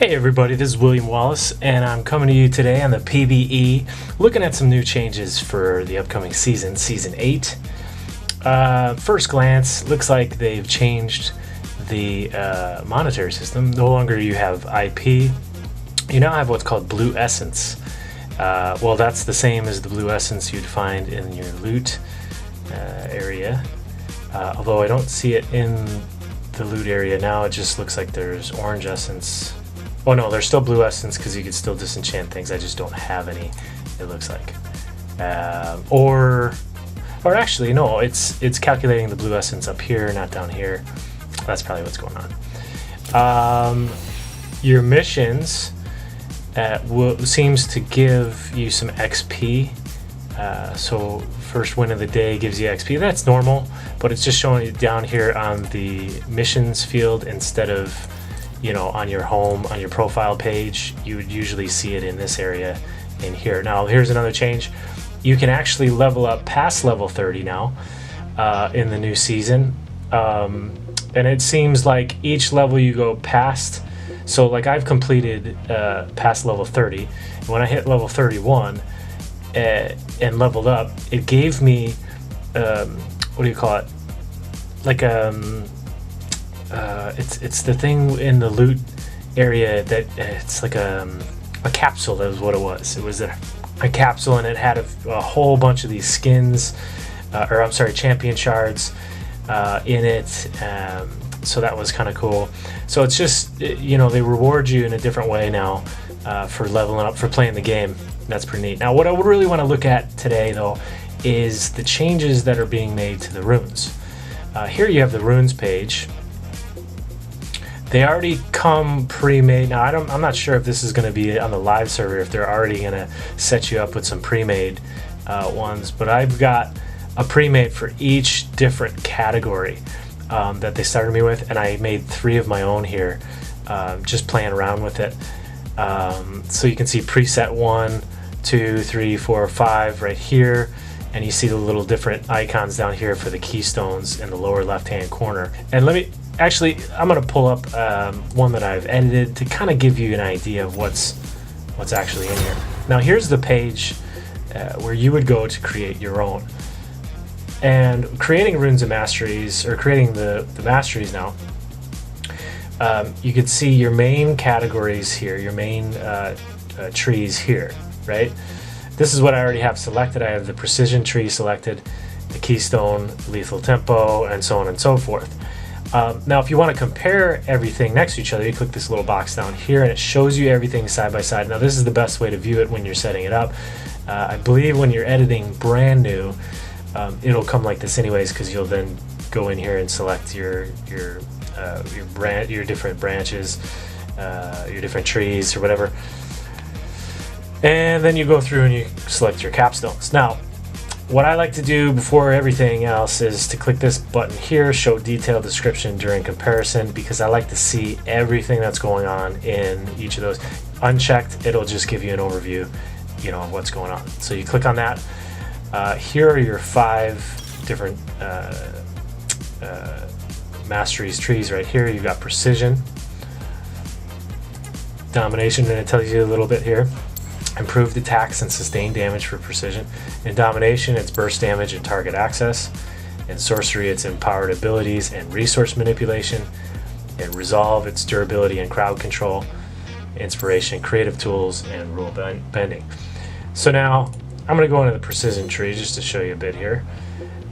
Hey everybody, this is William Wallace, and I'm coming to you today on the PvE, looking at some new changes for the upcoming season, Season 8. First glance, looks like they've changed the monetary system. No longer you have IP, you now have what's called Blue Essence. Well, that's the same as the Blue Essence you'd find in your loot area, although I don't see it in the loot area now. It just looks like there's Orange Essence. Oh no, there's still Blue Essence because you can still disenchant things. I just don't have any, it looks like. Or actually, no, it's calculating the Blue Essence up here, not down here. That's probably what's going on. Your missions seems to give you some XP. So first win of the day gives you XP. That's normal, but it's just showing it down here on the missions field instead of, you know, on your home, on your profile page. You would usually see it in this area in here. Now here's another change. You can actually level up past level 30 now in the new season, and it seems like each level you go past, so like I've completed past level 30, and when I hit level 31 and leveled up, it gave me what do you call it, like it's the thing in the loot area that it's like a capsule. That was what it was. It was a capsule, and it had a whole bunch of these skins, or I'm sorry, champion shards in it. So that was kind of cool. So it's just, you know, they reward you in a different way now for leveling up, for playing the game. That's pretty neat. Now what I would really want to look at today though is the changes that are being made to the runes. Here you have the runes page. They already come pre-made. Now I'm not sure if this is going to be on the live server, if they're already going to set you up with some pre-made ones, but I've got a pre-made for each different category that they started me with, and I made 3 of my own here, just playing around with it. So you can see preset 1, 2, 3, 4, 5 right here, and you see the little different icons down here for the keystones in the lower left hand corner. And I'm going to pull up one that I've edited to kind of give you an idea of what's actually in here. Now here's the page where you would go to create your own. And creating runes and masteries, or creating the masteries now, you could see your main categories here, your main trees here, right? This is what I already have selected. I have the precision tree selected, the keystone, lethal tempo, and so on and so forth. Now if you want to compare everything next to each other, you click this little box down here and it shows you everything side by side. Now this is the best way to view it when you're setting it up. I believe when you're editing brand new, it'll come like this anyways, because you'll then go in here and select your different branches, your different trees or whatever, and then you go through and you select your capstones. Now what I like to do before everything else is to click this button here, show detailed description during comparison, because I like to see everything that's going on in each of those. Unchecked, it'll just give you an overview, you know, of what's going on. So you click on that. Here are your 5 different masteries trees right here. You've got precision, domination, and it tells you a little bit here. Improved attacks and sustained damage for precision. In domination, it's burst damage and target access. In sorcery, it's empowered abilities and resource manipulation. In resolve, it's durability and crowd control. Inspiration, creative tools, and rule bending. So now I'm going to go into the precision tree just to show you a bit here.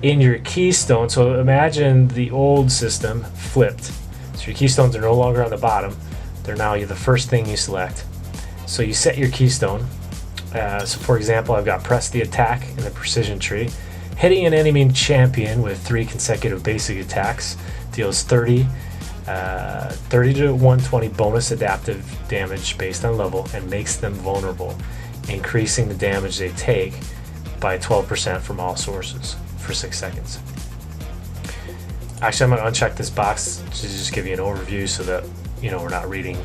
In your keystone, so imagine the old system flipped. So your keystones are no longer on the bottom. They're now the first thing you select. So you set your keystone. So for example, I've got press the attack in the precision tree. Hitting an enemy champion with 3 consecutive basic attacks deals 30 to 120 bonus adaptive damage based on level and makes them vulnerable, increasing the damage they take by 12% from all sources for 6 seconds. Actually, I'm going to uncheck this box to just give you an overview so that, you know, we're not reading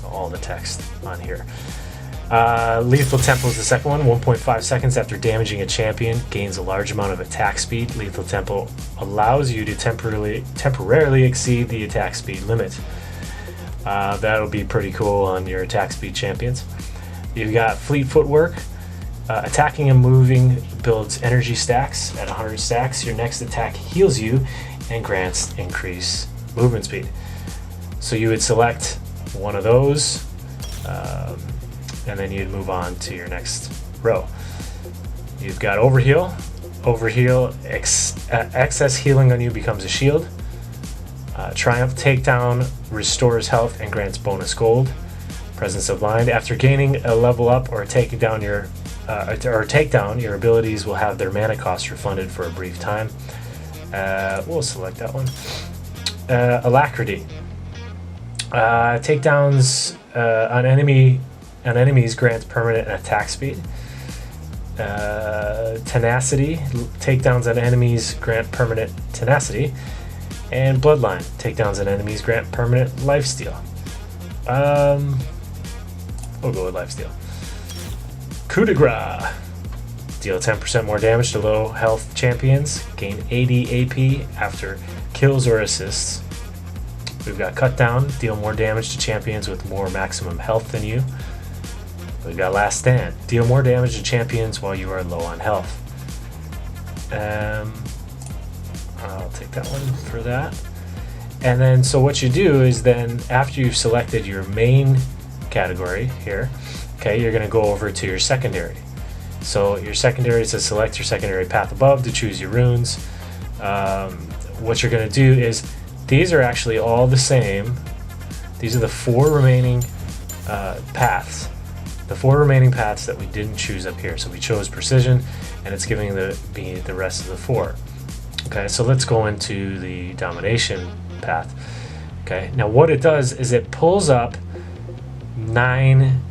all the text on here. Lethal tempo is the second one. 1.5 seconds after damaging a champion, gains a large amount of attack speed. Lethal tempo allows you to temporarily exceed the attack speed limit. That'll be pretty cool on your attack speed champions. You've got fleet footwork. Attacking and moving builds energy stacks at 100 stacks. Your next attack heals you and grants increased movement speed. So you would select one of those, and then you'd move on to your next row. You've got overheal. Overheal, excess healing on you becomes a shield. Triumph Takedown restores health and grants bonus gold. Presence of Mind. After gaining a level up or taking down your takedown, your abilities will have their mana cost refunded for a brief time. We'll select that one. Alacrity. Takedowns on enemies grants permanent attack speed. Tenacity. Takedowns on enemies grant permanent tenacity. And Bloodline. Takedowns on enemies grant permanent lifesteal. We'll go with lifesteal. Coup de grace. Deal 10% more damage to low health champions. Gain 80 AP after kills or assists. We've got cut down. Deal more damage to champions with more maximum health than you. We've got last stand. Deal more damage to champions while you are low on health. I'll take that one for that. And then, so what you do is then, after you've selected your main category here, okay, you're going to go over to your secondary. So your secondary says select your secondary path above to choose your runes. What you're going to do is, these are actually all the same. These are the 4 remaining paths. The 4 remaining paths that we didn't choose up here. So we chose precision, and it's giving the rest of the 4. Okay, so let's go into the domination path. Okay, now what it does is it pulls up 9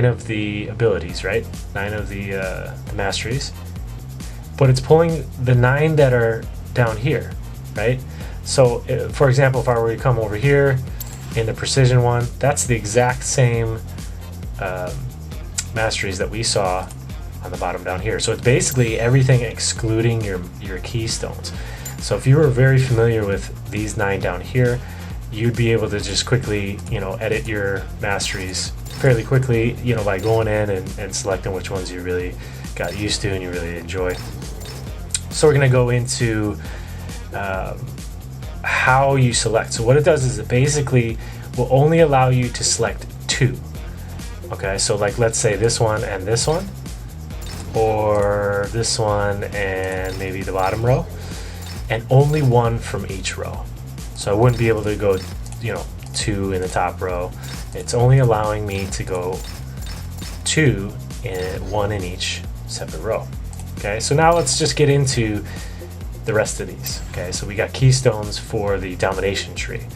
of the abilities, right? 9 of the masteries, but it's pulling the 9 that are down here, right? So, for example, if I were to come over here in the precision one, that's the exact same masteries that we saw on the bottom down here. So it's basically everything excluding your keystones. So if you were very familiar with these 9 down here, you'd be able to just quickly, edit your masteries fairly quickly, by going in and selecting which ones you really got used to and you really enjoy. So we're going to go into how you select. So what it does is it basically will only allow you to select 2. Okay, so like let's say this one and this one, or this one and maybe the bottom row, and only 1 from each row. So I wouldn't be able to go, 2 in the top row. It's only allowing me to go 2 and 1 in each separate row. Okay, so now let's just get into the rest of these. Okay, so we got keystones for the domination tree.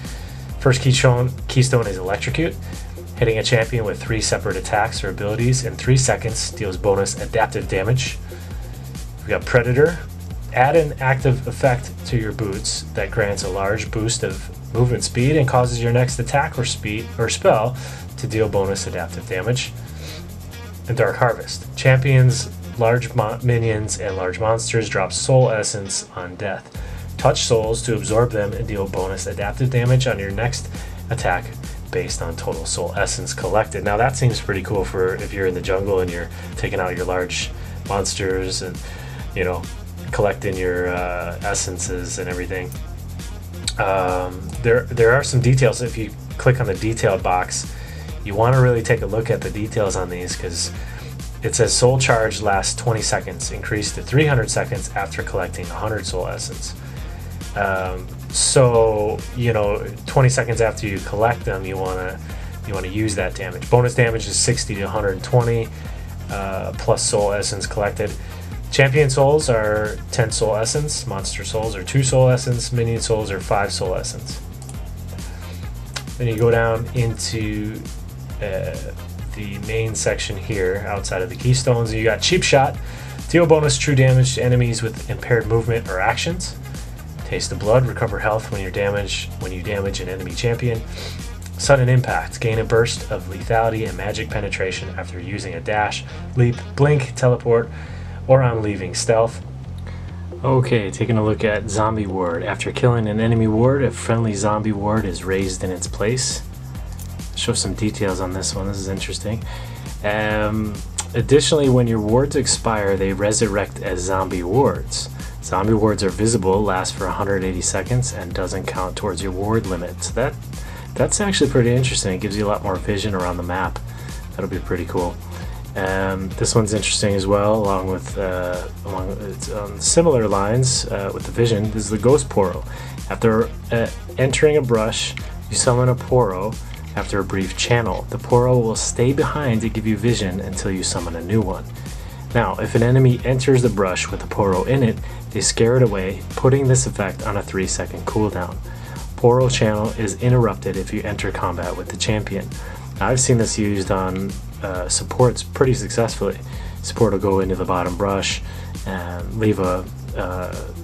First keystone is electrocute. Hitting a champion with 3 separate attacks or abilities in 3 seconds deals bonus adaptive damage. We got predator. Add an active effect to your boots that grants a large boost of movement speed and causes your next attack or spell to deal bonus adaptive damage. And Dark Harvest. Champions, large minions, and large monsters drop soul essence on death. Touch souls to absorb them and deal bonus adaptive damage on your next attack based on total soul essence collected. Now that seems pretty cool for if you're in the jungle and you're taking out your large monsters and, collecting your essences and everything. There are some details. If you click on the detailed box, you want to really take a look at the details on these, because it says soul charge lasts 20 seconds, increased to 300 seconds after collecting 100 soul essence. So 20 seconds after you collect them, you want to use that damage. Bonus damage is 60 to 120 plus soul essence collected. Champion souls are 10 soul essence, monster souls are 2 soul essence, minion souls are 5 soul essence. Then you go down into the main section here outside of the keystones, and you got cheap shot. Deal bonus true damage to enemies with impaired movement or actions. Taste of blood, recover health when you damage an enemy champion. Sudden impact, gain a burst of lethality and magic penetration after using a dash, leap, blink, teleport, or on leaving stealth. Okay, taking a look at Zombie Ward. After killing an enemy ward, a friendly zombie ward is raised in its place. Show some details on this one. This is interesting. Additionally, when your wards expire, they resurrect as zombie wards. Zombie wards are visible, last for 180 seconds, and doesn't count towards your ward limit. So that's actually pretty interesting. It gives you a lot more vision around the map. That'll be pretty cool. This one's interesting as well, along with it's on similar lines with the vision. This is the Ghost Poro. After entering a brush, you summon a Poro. After a brief channel, the Poro will stay behind to give you vision until you summon a new one. Now, if an enemy enters the brush with a Poro in it, they scare it away, putting this effect on a 3-second cooldown. Poro channel is interrupted if you enter combat with the champion. Now, I've seen this used on supports pretty successfully. Support will go into the bottom brush and leave a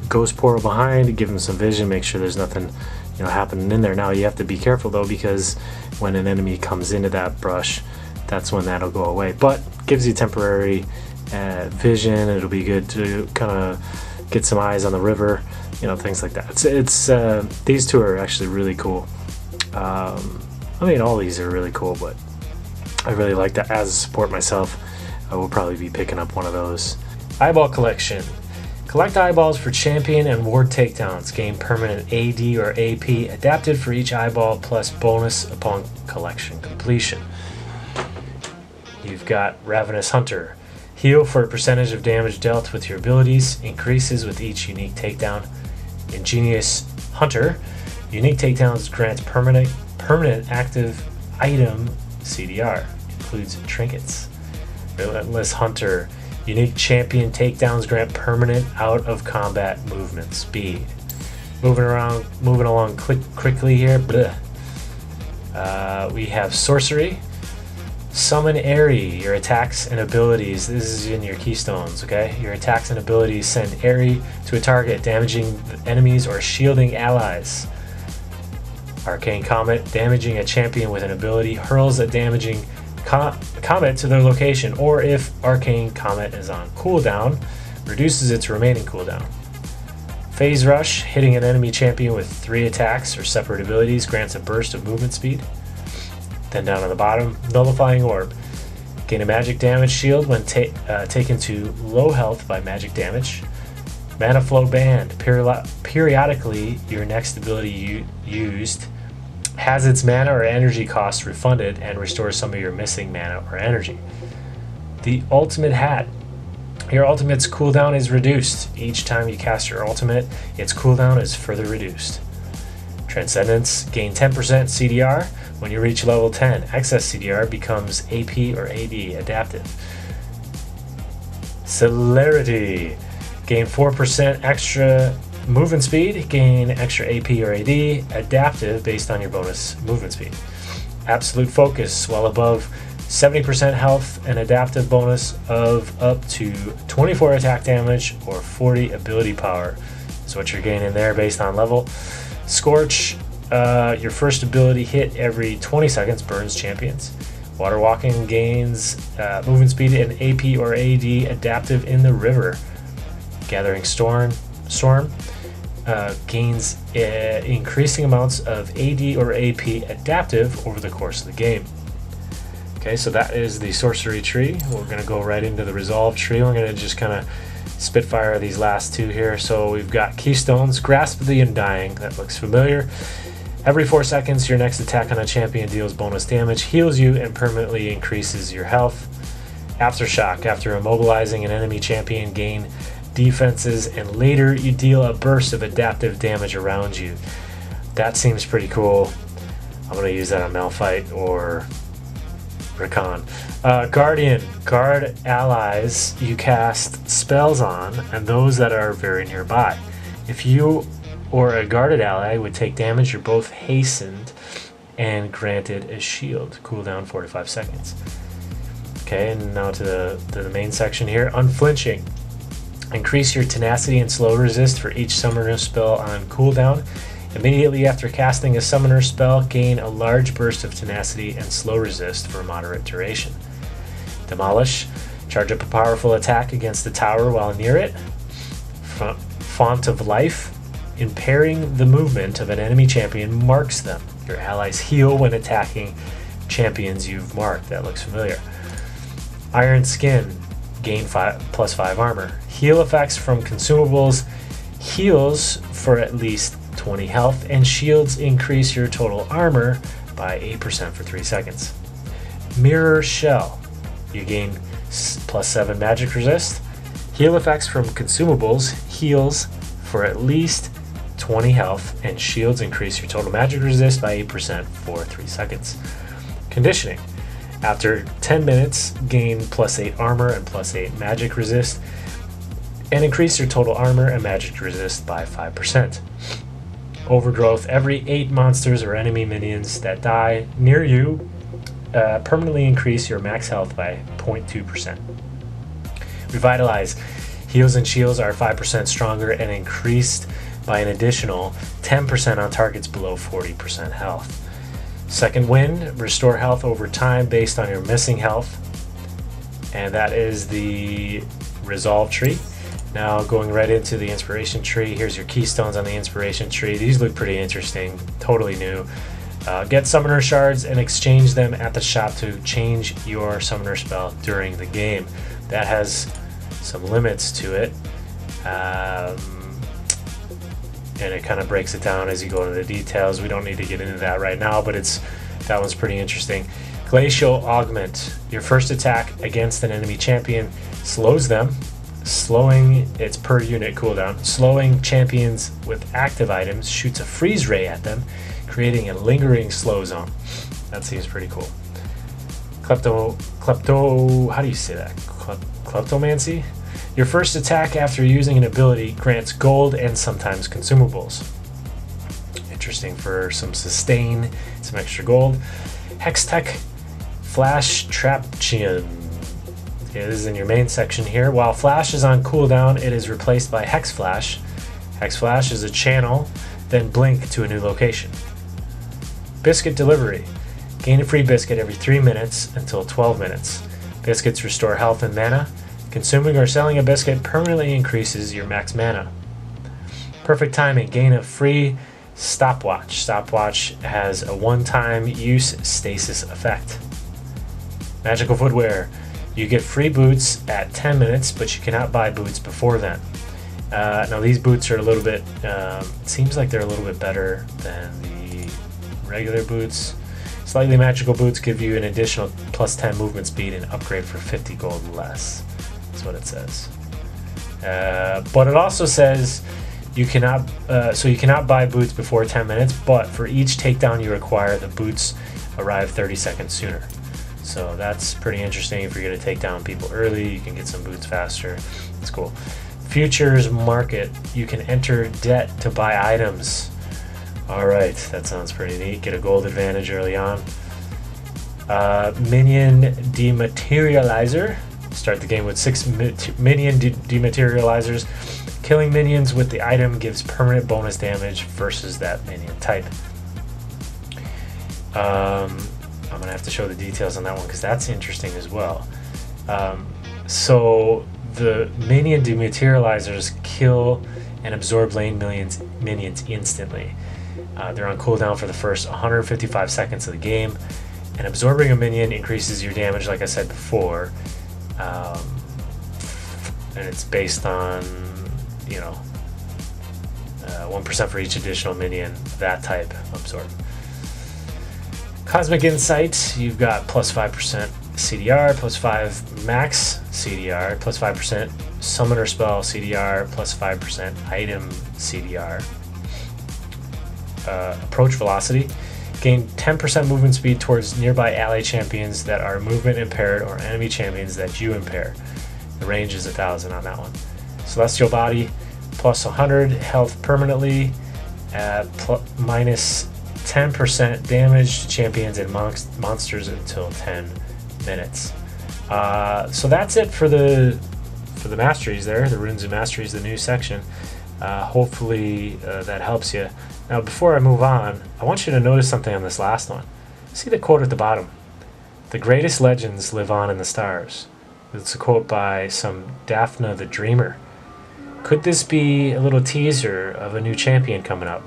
Ghost Poro behind to give them some vision, make sure there's nothing happening in there. Now you have to be careful though, because when an enemy comes into that brush, that's when that'll go away, but gives you temporary vision. It'll be good to kind of get some eyes on the river, things like that. It's these two are actually really cool. I mean, all these are really cool, but I really like that. As a support myself, I will probably be picking up one of those. Eyeball collection. Collect eyeballs for champion and ward takedowns. Gain permanent AD or AP adapted for each eyeball, plus bonus upon collection completion. You've got Ravenous Hunter. Heal for a percentage of damage dealt with your abilities. Increases with each unique takedown. Ingenious Hunter. Unique takedowns grant permanent active item CDR. Includes trinkets. Relentless Hunter. Unique champion takedowns grant permanent out of combat movement speed. Moving along quickly here. We have Sorcery. Summon Airy. Your attacks and abilities. This is in your keystones, okay? Your attacks and abilities send Airy to a target, damaging enemies or shielding allies. Arcane Comet. Damaging a champion with an ability hurls a damaging comet to their location, or if Arcane Comet is on cooldown, reduces its remaining cooldown. Phase Rush. Hitting an enemy champion with 3 attacks or separate abilities grants a burst of movement speed. Then down on the bottom, Nullifying Orb. Gain a magic damage shield when taken to low health by magic damage. Mana Flow Band. Periodically, your next ability used has its mana or energy costs refunded and restores some of your missing mana or energy. The Ultimate Hat. Your ultimate's cooldown is reduced. Each time you cast your ultimate, its cooldown is further reduced. Transcendence. Gain 10% CDR when you reach level 10. Excess CDR becomes AP or AD adaptive. Celerity. Gain 4% extra movement speed, gain extra AP or AD, adaptive based on your bonus movement speed. Absolute Focus, while above 70% health, an adaptive bonus of up to 24 attack damage or 40 ability power is what you're gaining there based on level. Scorch, your first ability hit every 20 seconds burns champions. Water Walking gains movement speed and AP or AD adaptive in the river. Gathering Storm gains increasing amounts of AD or AP adaptive over the course of the game. Okay, so that is the sorcery tree. We're going to go right into the resolve tree. We're going to just kind of spitfire these last two here. So we've got Keystones, Grasp of the Undying. That looks familiar. Every 4 seconds, your next attack on a champion deals bonus damage, heals you, and permanently increases your health. Aftershock. After immobilizing an enemy champion, gain defenses, and later you deal a burst of adaptive damage around you. That seems pretty cool. I'm going to use that on Malphite or Rakan. Guardian. Guard allies you cast spells on and those that are very nearby. If you or a guarded ally would take damage, you're both hastened and granted a shield. Cooldown 45 seconds. Okay, and now to the main section here. Unflinching. Increase your tenacity and slow resist for each summoner spell on cooldown. Immediately after casting a summoner spell, gain a large burst of tenacity and slow resist for a moderate duration. Demolish. Charge up a powerful attack against the tower while near it. Font of Life. Impairing the movement of an enemy champion marks them. Your allies heal when attacking champions you've marked. That looks familiar. Iron Skin. Gain +5 armor. Heal effects from consumables. Heals for at least 20 health, and shields increase your total armor by 8% for 3 seconds. Mirror Shell. You gain +7 magic resist. Heal effects from consumables. Heals for at least 20 health, and shields increase your total magic resist by 8% for 3 seconds. Conditioning. After 10 minutes, gain +8 armor and +8 magic resist, and increase your total armor and magic resist by 5%. Overgrowth. Every 8 monsters or enemy minions that die near you permanently increase your max health by 0.2%. Revitalize. Heals and shields are 5% stronger and increased by an additional 10% on targets below 40% health. Second Wind. Restore health over time based on your missing health, and that is the Resolve tree. Now going right into the inspiration tree. Here's your keystones on the inspiration tree. These look pretty interesting, totally new. Get summoner shards and exchange them at the shop to change your summoner spell during the game. That has some limits to it, and it kind of breaks it down as you go into the details. We don't need to get into that right now, but that one's pretty interesting. Glacial Augment. Your first attack against an enemy champion slows them, slowing its per unit cooldown. Slowing champions with active items shoots a freeze ray at them, creating a lingering slow zone. That seems pretty cool. How do you say that? Kleptomancy? Your first attack after using an ability grants gold and sometimes consumables. Interesting for some sustain, some extra gold. Hextech Flash Traption. Okay, this is in your main section here. While Flash is on cooldown, it is replaced by Hex Flash. Hex Flash is a channel, then blink to a new location. Biscuit Delivery. Gain a free biscuit every 3 minutes until 12 minutes. Biscuits restore health and mana. Consuming or selling a biscuit permanently increases your max mana. Perfect Timing. Gain a free stopwatch. Stopwatch has a one-time use stasis effect. Magical Footwear. You get free boots at 10 minutes, but you cannot buy boots before then. Now these boots are a little bit, seems like they're a little bit better than the regular boots. Slightly magical boots give you an additional +10 movement speed and upgrade for 50 gold less. That's what it says. But it also says you cannot buy boots before 10 minutes, but for each takedown you require, the boots arrive 30 seconds sooner. So that's pretty interesting. If you're going to take down people early, you can get some boots faster. It's cool. Futures Market. You can enter debt to buy items. Alright, that sounds pretty neat. Get a gold advantage early on. Minion Dematerializer. Start the game with 6 minion dematerializers. Killing minions with the item gives permanent bonus damage versus that minion type. I'm going to have to show the details on that one because that's interesting as well. So the minion dematerializers kill and absorb lane minions instantly. They're on cooldown for the first 155 seconds of the game, and absorbing a minion increases your damage, like I said before, and it's based on 1% for each additional minion that type absorb. Cosmic Insight, you've got +5% CDR, +5 max CDR, +5% summoner spell CDR, +5% item CDR. Approach velocity. Gain 10% movement speed towards nearby ally champions that are movement impaired or enemy champions that you impair. The range is 1,000 on that one. Celestial Body, +100 health permanently, minus 10% damage to champions and monsters until 10 minutes. So that's it for the masteries there, the runes and masteries, the new section. Hopefully that helps you. Now before I move on, I want you to notice something on this last one. See the quote at the bottom. The greatest legends live on in the stars. It's a quote by some Daphne the Dreamer. could this be a little teaser of a new champion coming up?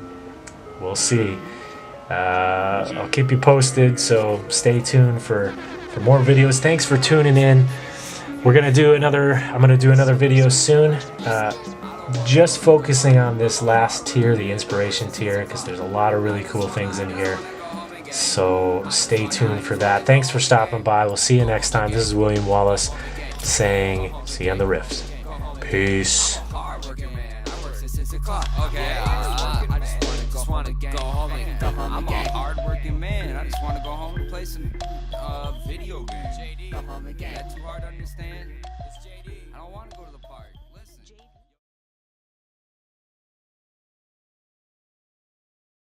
We'll see. I'll keep you posted, so stay tuned for more videos. Thanks for tuning in. I'm gonna do another video soon, just focusing on this last tier, the inspiration tier, because there's a lot of really cool things in here. So stay tuned for that. Thanks for stopping by. We'll see you next time. This is William Wallace saying, see you on the riffs. Peace. I'm a hard-working man. I just want to go home and play some video games. JD, that too hard to understand? It's JD. I don't want to go to the